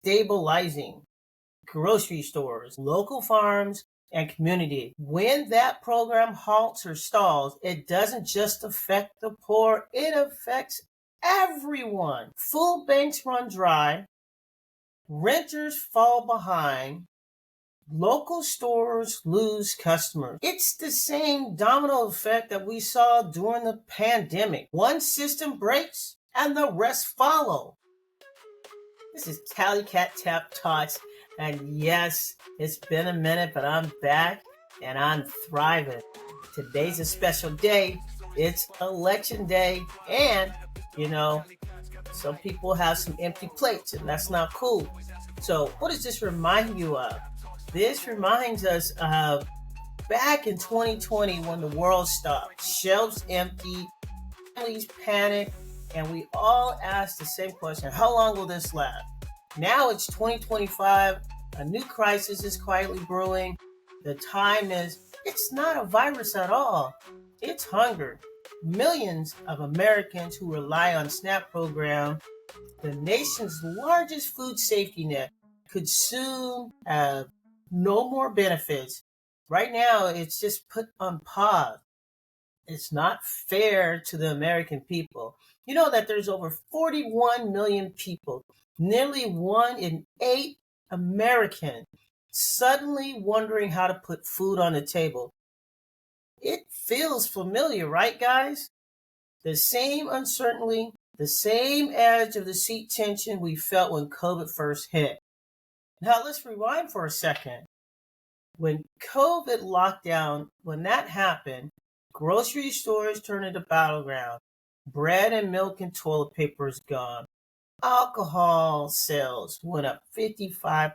stabilizing grocery stores, local farms, and community. When that program halts or stalls, it doesn't just affect the poor, it affects everyone. Food banks run dry, renters fall behind, local stores lose customers. It's the same domino effect that we saw during the pandemic. One system breaks and the rest follow. This is Tally Cat Tap Tots, and yes, it's been a minute, but I'm back and I'm thriving. Today's a special day. It's election day, and some people have some empty plates, and that's not cool. So, what does this remind you of? This reminds us of back in 2020 when the world stopped, shelves empty, families panicked, and we all asked the same question: how long will this last? Now it's 2025, a new crisis is quietly brewing. The time it's not a virus at all, it's hunger. Millions of Americans who rely on SNAP program, the nation's largest food safety net, could soon have no more benefits. Right now, it's just put on pause. It's not fair to the American people. You know that there's over 41 million people, nearly 1 in 8 Americans, suddenly wondering how to put food on the table. It feels familiar, right, guys? The same uncertainty, the same edge of the seat tension we felt when COVID first hit. Now let's rewind for a second. When COVID lockdown, when that happened, grocery stores turned into battleground. Bread and milk and toilet paper is gone. Alcohol sales went up 55%.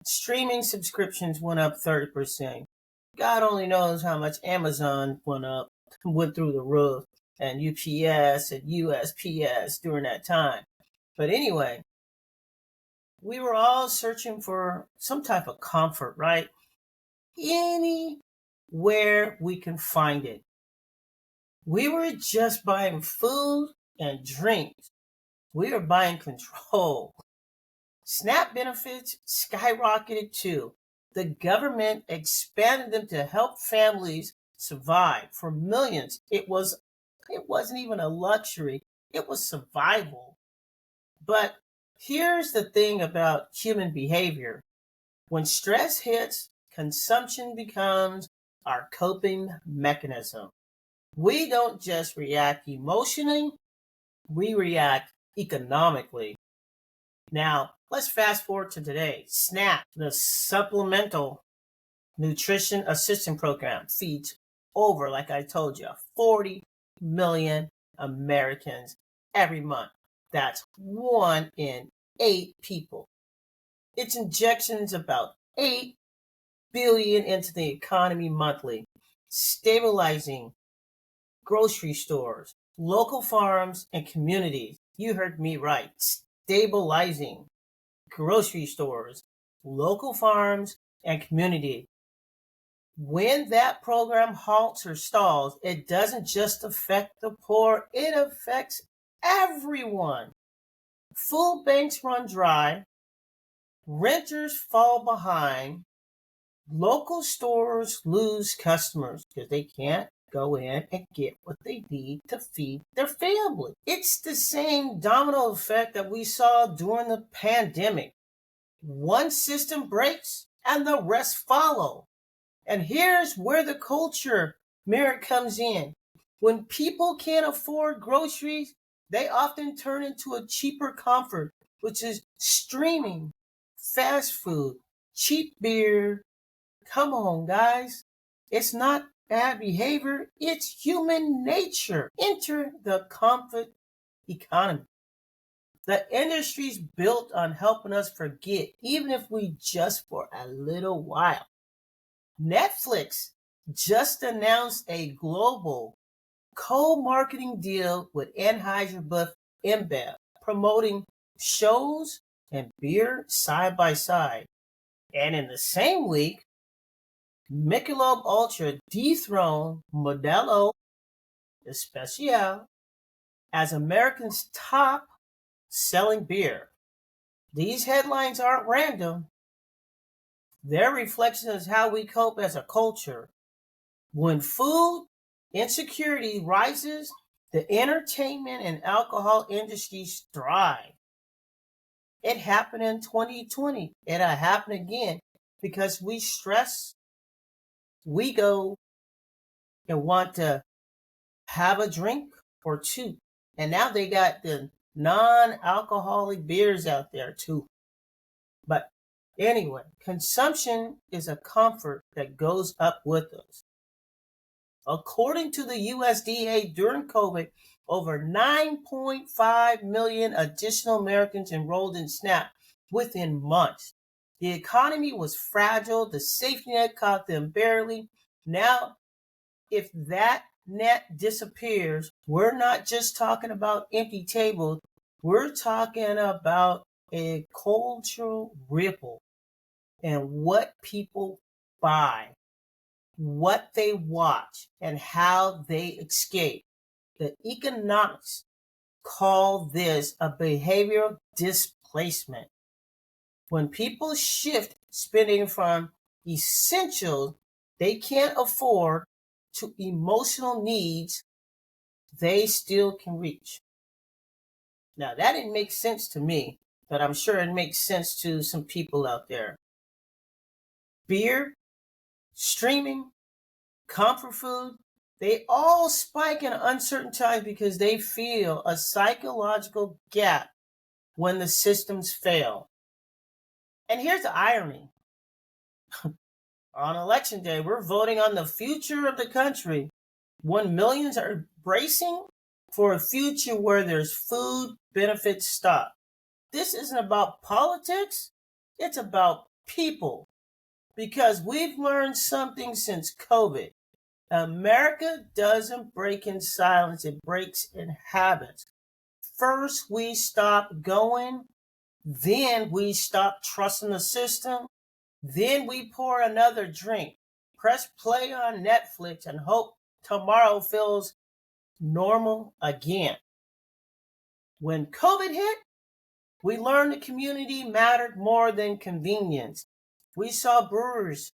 Streaming subscriptions went up 30%. God only knows how much Amazon went through the roof, and UPS and USPS during that time. But anyway, we were all searching for some type of comfort, right? Anywhere we can find it. We were just buying food and drinks. We were buying control. SNAP benefits skyrocketed too. The government expanded them to help families survive. For millions, it wasn't even a luxury. It was survival. But here's the thing about human behavior. When stress hits, consumption becomes our coping mechanism. We don't just react emotionally, we react economically. Now, let's fast forward to today. SNAP, the Supplemental Nutrition Assistance Program, feeds over, like I told you, 40 million Americans every month. That's 1 in 8 people. Its injections about $8 billion into the economy monthly, stabilizing grocery stores, local farms, and communities. You heard me right. Stabilizing grocery stores, local farms, and community. When that program halts or stalls, it doesn't just affect the poor, it affects everyone. Food banks run dry, renters fall behind, local stores lose customers because they can't go in and get what they need to feed their family. It's the same domino effect that we saw during the pandemic. One system breaks and the rest follow. And here's where the culture mirror comes in. When people can't afford groceries, they often turn into a cheaper comfort, which is streaming, fast food, cheap beer. Come on, guys. It's not bad behavior, it's human nature. Enter the comfort economy. The industry's built on helping us forget, even if we just for a little while. Netflix just announced a global co-marketing deal with Anheuser-Busch InBev, promoting shows and beer side by side. And in the same week, Michelob Ultra dethroned Modelo Especial as America's top selling beer. These headlines aren't random. They're reflections of how we cope as a culture. When food insecurity rises, the entertainment and alcohol industries thrive. It happened in 2020. It'll happen again because we stress, we go and want to have a drink or two. And now they got the non-alcoholic beers out there too. But anyway, consumption is a comfort that goes up with us. According to the USDA, during COVID, over 9.5 million additional Americans enrolled in SNAP within months. The economy was fragile. The safety net caught them barely. Now, if that net disappears, we're not just talking about empty tables. We're talking about a cultural ripple and what people buy, what they watch, and how they escape. The economics call this a behavioral displacement. When people shift spending from essentials they can't afford to emotional needs they still can reach. Now, that didn't make sense to me, but I'm sure it makes sense to some people out there. Beer, streaming, comfort food, they all spike in uncertain times because they feel a psychological gap when the systems fail. And here's the irony. On election day, we're voting on the future of the country when millions are bracing for a future where there's food benefits stop. This isn't about politics, it's about people. Because we've learned something since COVID. America doesn't break in silence, it breaks in habits. First, we stop going, then we stop trusting the system, then we pour another drink, press play on Netflix, and hope tomorrow feels normal again. When COVID hit, we learned the community mattered more than convenience. We saw brewers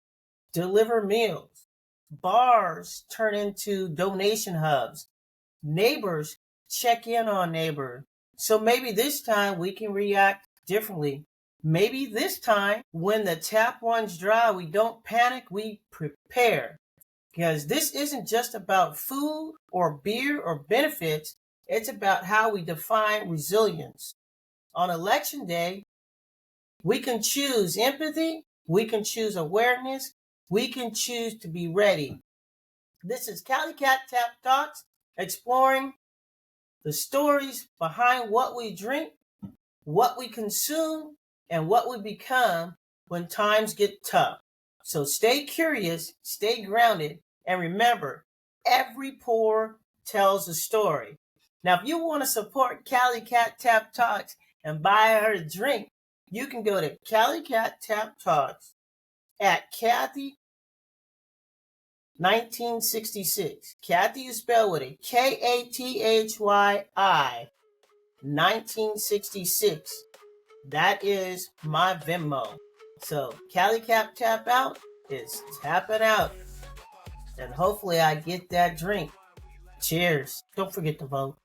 deliver meals, bars turn into donation hubs, neighbors check in on neighbors. So maybe this time we can react differently. Maybe this time when the tap runs dry, we don't panic, we prepare. Because this isn't just about food or beer or benefits, it's about how we define resilience. On election day, we can choose empathy, we can choose awareness, we can choose to be ready. This is Cali Cat Tap Talks, exploring the stories behind what we drink, what we consume, and what we become when times get tough. So stay curious, stay grounded, and remember, every pour tells a story. Now, if you want to support Cali Cat Tap Talks and buy her a drink, you can go to Cali Cat Tap Talks at Kathy 1966. Kathy is spelled with a Kathy 1966. That is my Venmo. So Cali Cap Tap Out is tapping out. And hopefully I get that drink. Cheers. Don't forget to vote.